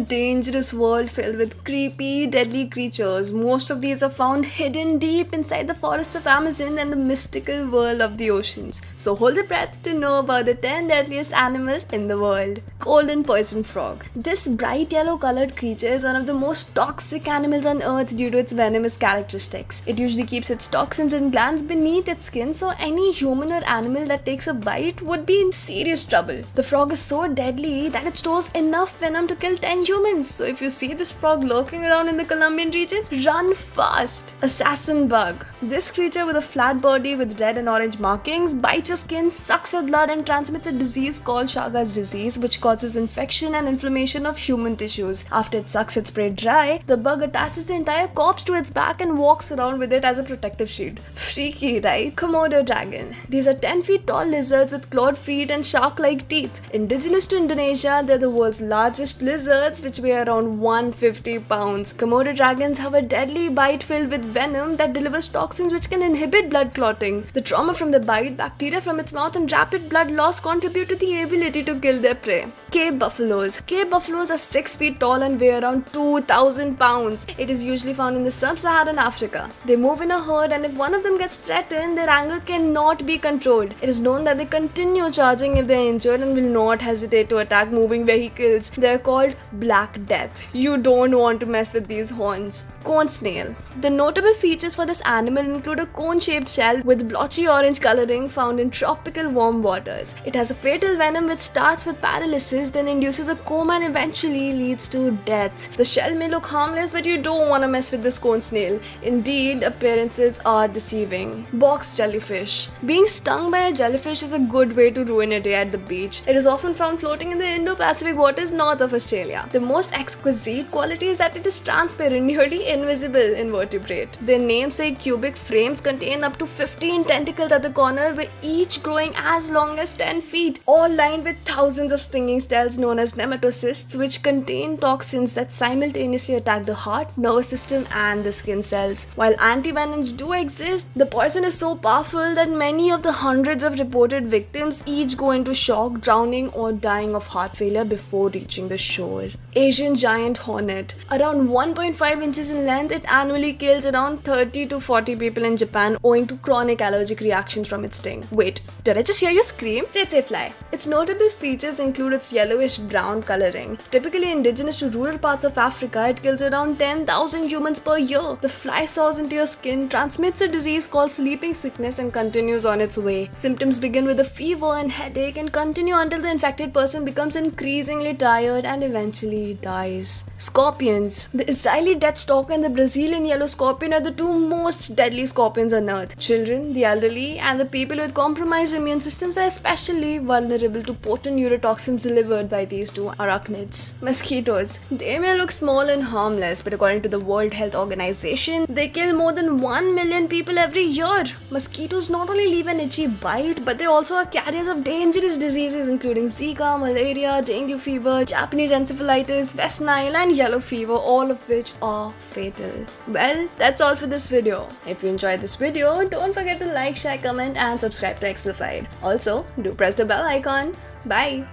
dangerous world filled with creepy, deadly creatures. Most of these are found hidden deep inside the forests of Amazon and the mystical world of the oceans. So hold your breath to know about the 10 deadliest animals in the world. Golden poison frog. This bright yellow colored creature is one of the most toxic animals on earth due to its venomous characteristics. It usually keeps its toxins and glands beneath its skin, so any human or animal that takes a bite would be in serious trouble. The frog is so deadly that it stores enough venom to kill 10 humans. So if you see this frog lurking around in the Colombian regions, run fast. Assassin bug. This creature with a flat body with red and orange markings bites your skin, sucks your blood, and transmits a disease called Chagas disease, which causes infection and inflammation of human tissues. After it sucks its prey dry, the bug attaches the entire corpse to its back and walks around with it as a protective shield. Freaky, right? Komodo dragon. These are 10 feet tall lizards with clawed feet and shark-like teeth. Indigenous to Indonesia, they're the world's largest lizards, which weigh around 150 pounds. Komodo dragons have a deadly bite filled with venom that delivers toxins which can inhibit blood clotting. The trauma from the bite, bacteria from its mouth, and rapid blood loss contribute to the ability to kill their prey. Cave buffaloes. Cave buffaloes are 6 feet tall and weigh around 2,000 pounds. It is usually found in the sub-Saharan Africa. They move in a herd, and if one of them gets threatened, their anger cannot be controlled. It is known that they continue charging if they are injured and will not hesitate to attack moving vehicles. They are called Black Death. You don't want to mess with these horns. Cone snail. The notable features for this animal include a cone-shaped shell with blotchy orange coloring found in tropical warm waters. It has a fatal venom which starts with paralysis, then induces a coma, and eventually leads to death. The shell may look harmless, but you don't want to mess with this cone snail. Indeed, appearances are deceiving. Box jellyfish. Being stung by a jellyfish is a good way to ruin a day at the beach. It is often found floating in the Indo-Pacific waters north of Australia. The most exquisite quality is that it is transparent, nearly invisible invertebrate. Their namesake cubic frames contain up to 15 tentacles at the corner, with each growing as long as 10 feet, all lined with thousands of stinging cells known as nematocysts, which contain toxins that simultaneously attack the heart, nervous system, and the skin cells. While antivenoms do exist, the poison is so powerful that many of the hundreds of reported victims each go into shock, drowning, or dying of heart failure before reaching the shore. Asian giant hornet. Around 1.5 inches in length, it annually kills around 30 to 40 people in Japan owing to chronic allergic reactions from its sting. Wait, did I just hear you scream? Tsetse fly. Its notable features include its yellowish brown coloring. Typically indigenous to rural parts of Africa, it kills around 10,000 humans per year. The fly soars into your skin, transmits a disease called sleeping sickness, and continues on its way. Symptoms begin with a fever and headache and continue until the infected person becomes increasingly tired and eventually dies. Scorpions. The Israeli death stalker and the Brazilian yellow scorpion are the two most deadly scorpions on earth. Children, the elderly, and the people with compromised immune systems are especially vulnerable to potent neurotoxins delivered by these two arachnids. Mosquitoes. They may look small and harmless, but according to the World Health Organization, they kill more than 1 million people every year. Mosquitoes not only leave an itchy bite, but they also are carriers of dangerous diseases including Zika, malaria, dengue fever, Japanese encephalitis, West Nile, and yellow fever, all of which are fatal. Well, that's all for this video. If you enjoyed this video, don't forget to like, share, comment, and subscribe to Explified. Also, do press the bell icon. Bye!